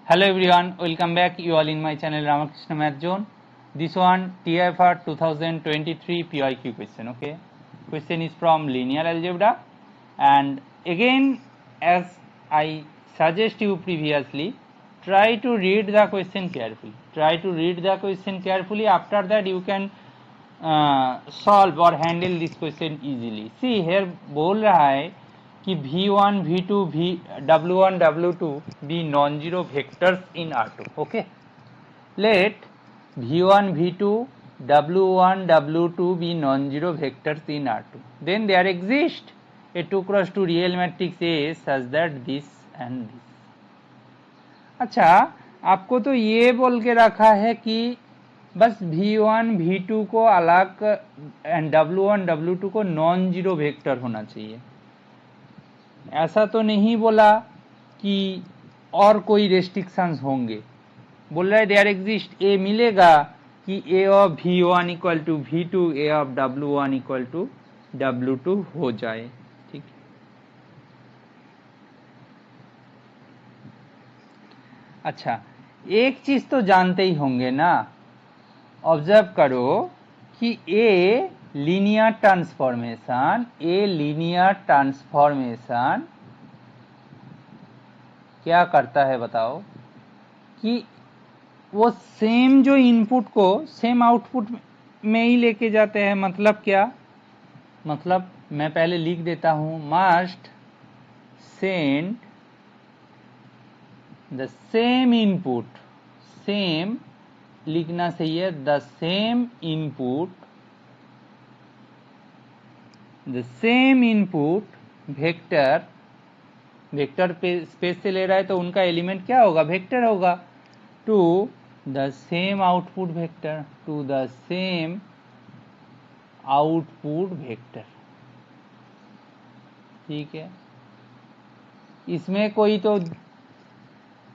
Hello everyone, welcome back. You all in my channel Ramakrishna Math Zone. This one TIFR 2023 PYQ question. Okay, question is from linear algebra, and again, as I suggest you previously, try to read the question carefully. Try to read the question carefully. After that, you can solve or handle this question easily. See here, बोल रहा है कि V1, V2, W1, W2 be non-zero vectors in R2. Okay, let V1, V2, W1, W2 be non-zero vectors in R2. Then there exists a 2 cross 2 real matrix A such that this and this. अच्छा, आपको तो ये बोल के रखा है कि बस V1, V2 को अलग एंड W1, W2 को नॉन जीरो वेक्टर होना चाहिए। ऐसा तो नहीं बोला कि और कोई रेस्ट्रिक्शंस होंगे। बोल रहा है देयर एग्जिस्ट ए मिलेगा कि A of V1 equal to V2, A of W1 equal to W2 हो जाए। ठीक, अच्छा, एक चीज तो जानते ही होंगे ना, ऑब्जर्व करो कि ए लीनियर ट्रांसफॉर्मेशन क्या करता है बताओ, कि वो सेम जो इनपुट को सेम आउटपुट में ही लेके जाते हैं। मतलब क्या, मतलब मैं पहले लिख देता हूं, must send the same input, same लिखना सही है, the same input vector, vector पे स्पेस से ले रहा है तो उनका एलिमेंट क्या होगा, वेक्टर होगा, to the same output vector, to the same output vector. ठीक है, इसमें कोई तो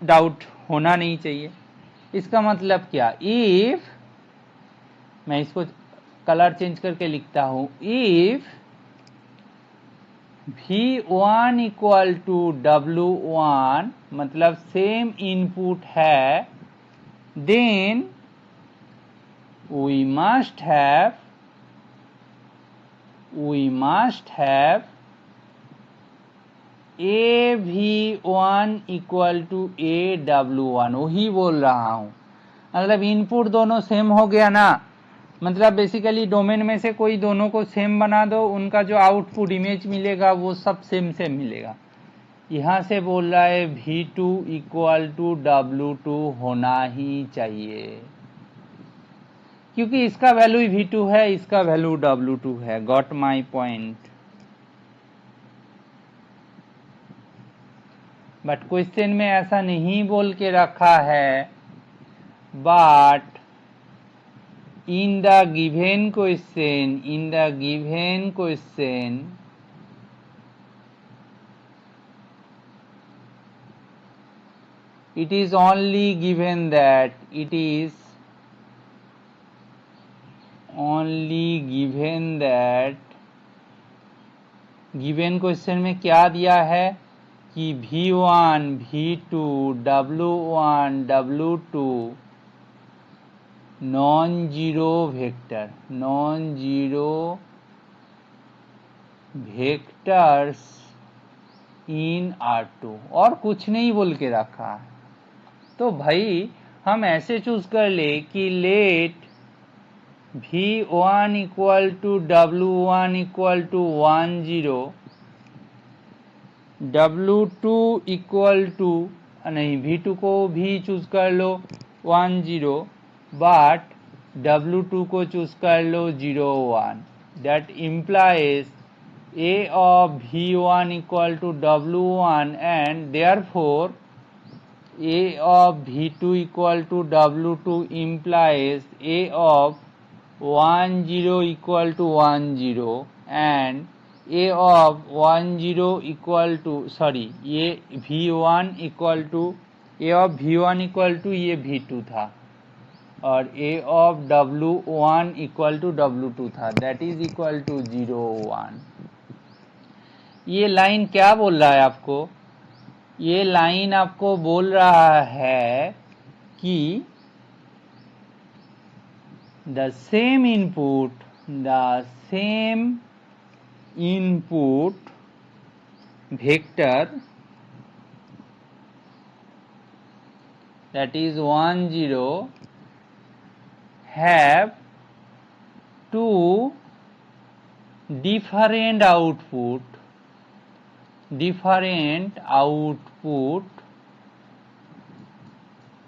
डाउट होना नहीं चाहिए। इसका मतलब क्या, इफ, मैं इसको कलर चेंज करके लिखता हूं, if V1 equal to W1 मतलब सेम इनपुट है, then we must have a V1 equal to a W1। वही बोल रहा हूं, मतलब इनपुट दोनों सेम हो गया ना, मतलब बेसिकली डोमेन में से कोई दोनों को सेम बना दो, उनका जो आउटपुट इमेज मिलेगा वो सब सेम मिलेगा। यहां से बोल रहा है V2 इक्वल टू W2 होना ही चाहिए, क्योंकि इसका वैल्यू V2 है, इसका वैल्यू W2 है। Got my point. But question में ऐसा नहीं बोल के रखा है, but in the given question, it is only given that, given question में क्या दिया है कि V1, V2, W1, W2 non zero vectors in R2, और कुछ नहीं बोल के रखा है। तो भाई हम ऐसे चूज कर ले कि let V1 equal to W1 equal to 1 0, W2 equal to, नहीं, V2 को भी चूज कर लो 1 0, बट W2 को चूज कर लो 0 1। That implies A of V1 equal to W1 and therefore A of V2 equal to W2 implies A of 1 0 equal to 1 0 and A of 1 0 equal to, sorry, ये V1 equal to, A of V1 equal to ये V2 था, और A of W1 equal to W2 था, that is equal to 0 1। ये line क्या बोल रहा है आपको, ये लाइन आपको बोल रहा है कि the same input vector, that is 1 0, have two different output,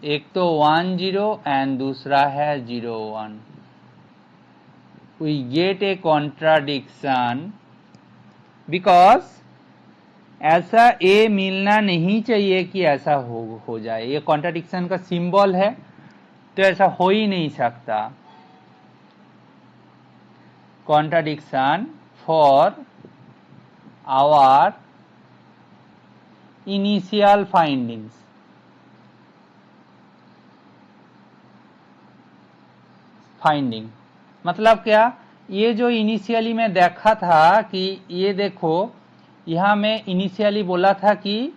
एक तो 1 0 एंड दूसरा है 0 1. We get a contradiction because ऐसा ए मिलना नहीं चाहिए कि ऐसा हो जाए. ये कॉन्ट्राडिक्शन का सिंबल है, तो ऐसा हो ही नहीं सकता. Contradiction for our initial findings. मतलब क्या, ये जो इनिशियली में देखा था कि ये देखो, यहाँ में इनिशियली बोला था कि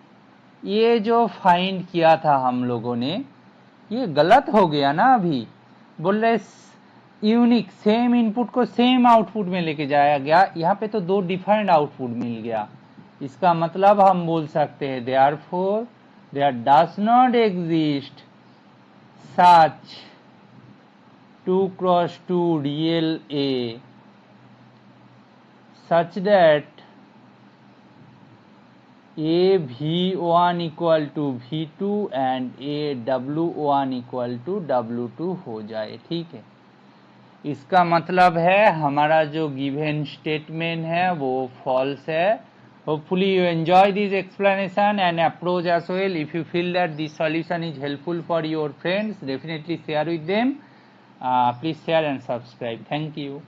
ये जो फाइंड किया था हम लोगों ने, ये गलत हो गया ना. अभी बोल रहे यूनिक सेम इनपुट को सेम आउटपुट में लेके जाया गया, यहाँ पे तो दो डिफरेंट आउटपुट मिल गया. इसका मतलब हम बोल सकते हैं therefore there does not exist such 2x2 real A such that A V1 equal to V2 and A W1 equal to W2 हो जाए. ठीक है, इसका मतलब है हमारा जो गिवन स्टेटमेंट है वो फॉल्स है. Hopefully you enjoy this explanation and approach as well. If you feel that this solution is helpful for your friends, definitely share with them. Please share and subscribe. Thank you.